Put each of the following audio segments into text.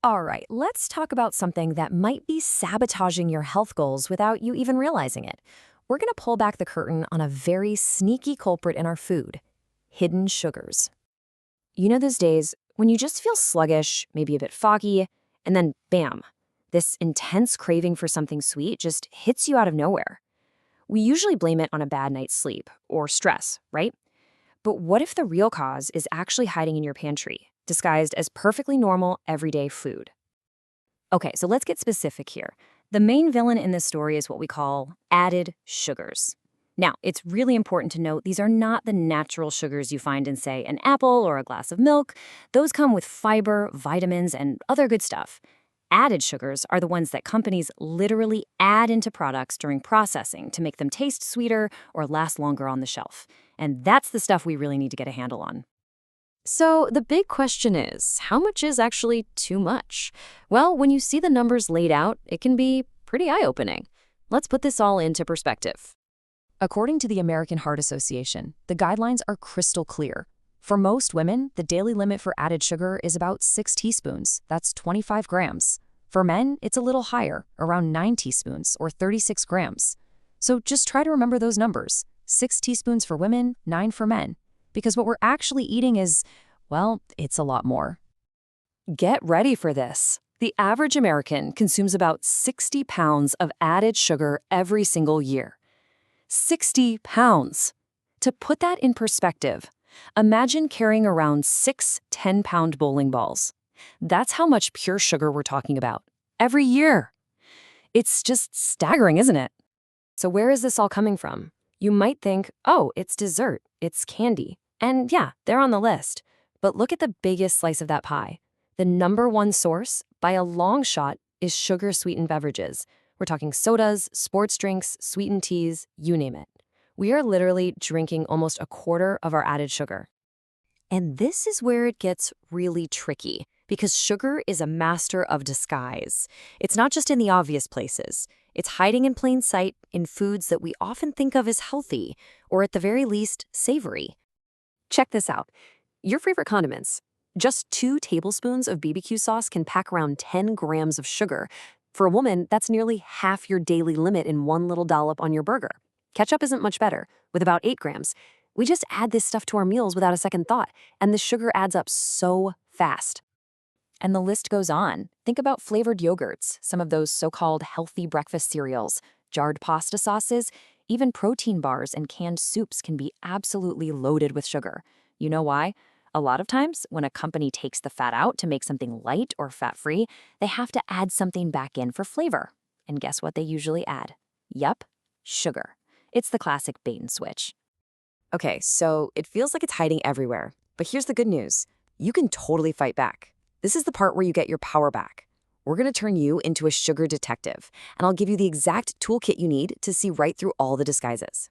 All right, let's talk about something that might be sabotaging your health goals without you even realizing it. We're going to pull back the curtain on a very sneaky culprit in our food: hidden sugars. You know those days when you just feel sluggish, maybe a bit foggy, and then bam, this intense craving for something sweet just hits you out of nowhere. We usually blame it on a bad night's sleep or stress, right? But what if the real cause is actually hiding in your pantry, disguised as perfectly normal everyday food? Okay, so let's get specific here. The main villain in this story is what we call added sugars. Now, it's really important to note these are not the natural sugars you find in, say, an apple or a glass of milk. Those come with fiber, vitamins, and other good stuff. Added sugars are the ones that companies literally add into products during processing to make them taste sweeter or last longer on the shelf. And that's the stuff we really need to get a handle on. So the big question is, how much is actually too much? Well, when you see the numbers laid out, it can be pretty eye-opening. Let's put this all into perspective. According to the American Heart Association, the guidelines are crystal clear. For most women, the daily limit for added sugar is about 6 teaspoons. That's 25 grams. For men, it's a little higher, around 9 teaspoons, or 36 grams. So just try to remember those numbers: 6 teaspoons for women, 9 for men. Because what we're actually eating is, well, it's a lot more. Get ready for this. The average American consumes about 60 pounds of added sugar every single year. 60 pounds. To put that in perspective, imagine carrying around 6 10-pound bowling balls. That's how much pure sugar we're talking about every year. It's just staggering, isn't it? So where is this all coming from? You might think, oh, it's dessert, it's candy. And yeah, they're on the list. But look at the biggest slice of that pie. The number one source, by a long shot, is sugar-sweetened beverages. We're talking sodas, sports drinks, sweetened teas, you name it. We are literally drinking almost a quarter of our added sugar. And this is where it gets really tricky, because sugar is a master of disguise. It's not just in the obvious places. It's hiding in plain sight in foods that we often think of as healthy, or at the very least, savory. Check this out. Your favorite condiments. Just 2 tablespoons of BBQ sauce can pack around 10 grams of sugar. For a woman, that's nearly half your daily limit in one little dollop on your burger. Ketchup isn't much better, with about 8 grams. We just add this stuff to our meals without a second thought, and the sugar adds up so fast. And the list goes on. Think about flavored yogurts, some of those so-called healthy breakfast cereals, jarred pasta sauces, even protein bars and canned soups can be absolutely loaded with sugar. You know why? A lot of times, when a company takes the fat out to make something light or fat-free, they have to add something back in for flavor. And guess what they usually add? Yup, sugar. It's the classic bait and switch. Okay, so it feels like it's hiding everywhere. But here's the good news. You can totally fight back. This is the part where you get your power back. We're going to turn you into a sugar detective, and I'll give you the exact toolkit you need to see right through all the disguises.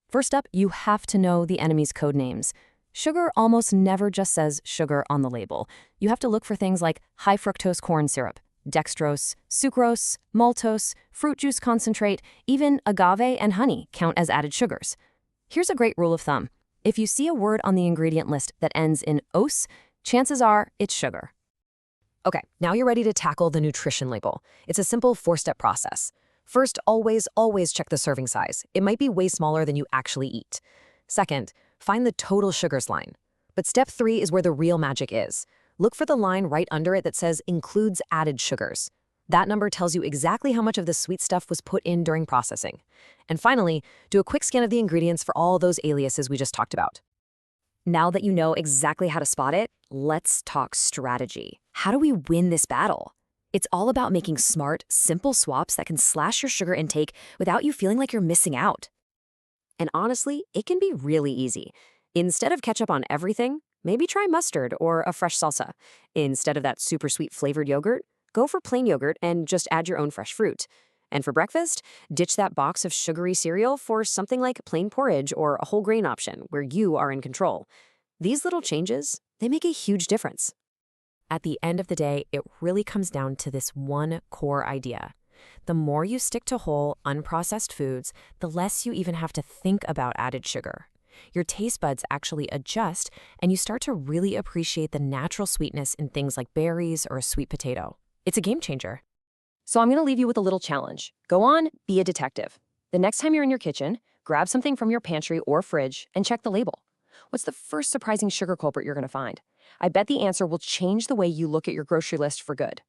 First up, you have to know the enemy's code names. Sugar almost never just says sugar on the label. You have to look for things like high fructose corn syrup, dextrose, sucrose, maltose, fruit juice concentrate, even agave and honey count as added sugars. Here's a great rule of thumb. If you see a word on the ingredient list that ends in ose, chances are it's sugar. Okay, now you're ready to tackle the nutrition label. It's a simple 4-step process. First, always check the serving size. It might be way smaller than you actually eat. Second, find the total sugars line. But step 3 is where the real magic is. Look for the line right under it that says includes added sugars. That number tells you exactly how much of the sweet stuff was put in during processing. And finally, do a quick scan of the ingredients for all those aliases we just talked about. Now that you know exactly how to spot it, let's talk strategy. How do we win this battle? It's all about making smart, simple swaps that can slash your sugar intake without you feeling like you're missing out. And honestly, it can be really easy. Instead of ketchup on everything, maybe try mustard or a fresh salsa. Instead of that super sweet flavored yogurt, go for plain yogurt and just add your own fresh fruit. And for breakfast, ditch that box of sugary cereal for something like plain porridge or a whole grain option where you are in control. These little changes, they make a huge difference. At the end of the day, it really comes down to this one core idea. The more you stick to whole, unprocessed foods, the less you even have to think about added sugar. your taste buds actually adjust and you start to really appreciate the natural sweetness in things like berries or a sweet potato. It's a game changer. So I'm going to leave you with a little challenge. Go on, be a detective. The next time you're in your kitchen, grab something from your pantry or fridge and check the label. What's the first surprising sugar culprit you're going to find? I bet the answer will change the way you look at your grocery list for good.